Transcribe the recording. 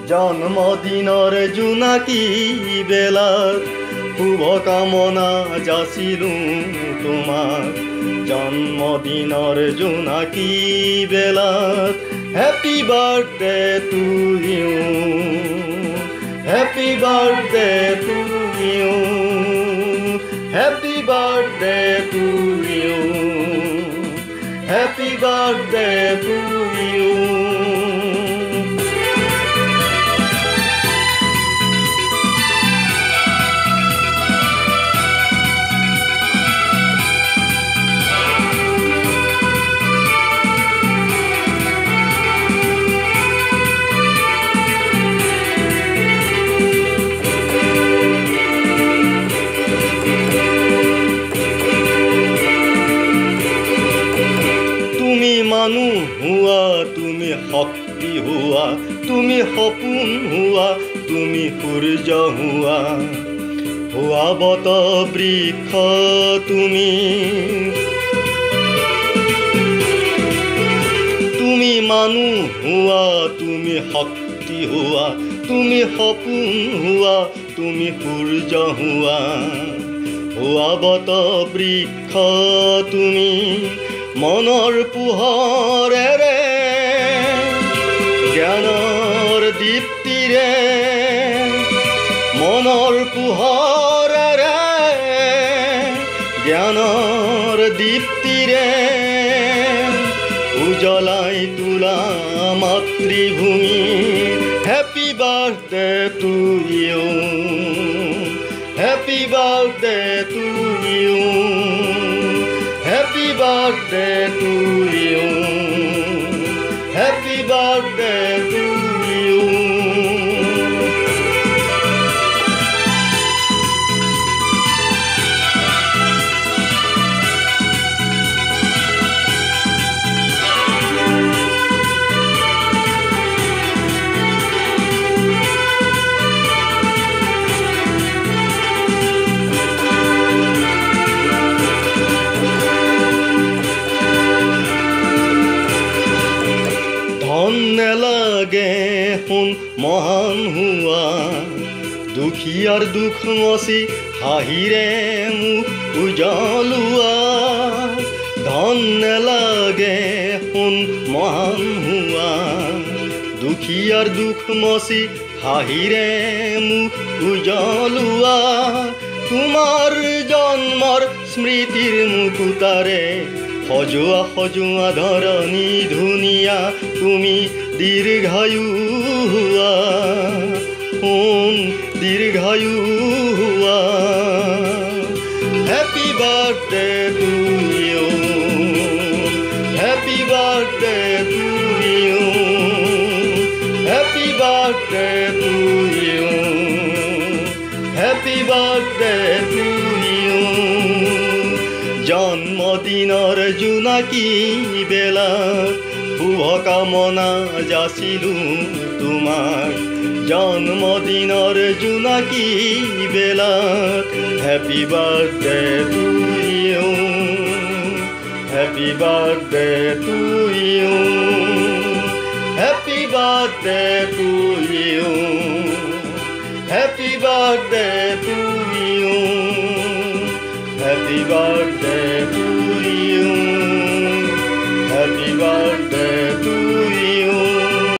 জন্মদিনৰ জোনাকী বেলাত শুভকামনা যাচিলো তোমাক জন্মদিনৰ জোনাকী বেলাত happy birthday to you happy birthday to you happy birthday to you happy birthday to you মানুহ হোৱা তুমি শক্তি হোৱা তুমি সপোন হোৱা তুমি সূৰ্য হোৱা হোৱা বট বৃক্ষ তুমি তুমি মানুহ হোৱা তুমি শক্তি হোৱা তুমি সপোন হোৱা তুমি সূৰ্য হোৱা হোৱা বট বৃক্ষ তুমি মনৰ পোহৰেৰে জ্ঞানৰ দীপ্তিৰে মনৰ পোহৰেৰে জ্ঞানৰ দীপ্তিৰে উজ্বলাই তোলা মাতৃভূমি happy birthday to you happy birthday to you Happy birthday to you. Happy birthday to you. নেলাগে শুন মহান হোৱা দুখীয়াৰ দুখ মচি হাঁহিৰে মুখ উজ্বলোৱা ধন নেলাগে শুন মহান হোৱা দুখীয়াৰ দুখ মচি হাঁহিৰে মুখ উজ্বলোৱা তোমাৰ জন্মৰ স্মৃতিৰ মুকুতাৰে সজোৱা সজোৱা ধৰণী ধুনীয়া তুমি দীৰ্ঘায়ু হোৱা শুন দীৰ্ঘায়ু হোৱা happy birthday to you happy birthday to you happy birthday to you happy birthday to you জন্মদিনৰ জোনাকী বেলাত শুভকামনা যাচিলো তোমাক জন্মদিনৰ জোনাকী বেলাত happy birthday to you happy birthday to you happy birthday to you happy birthday to you Happy birthday to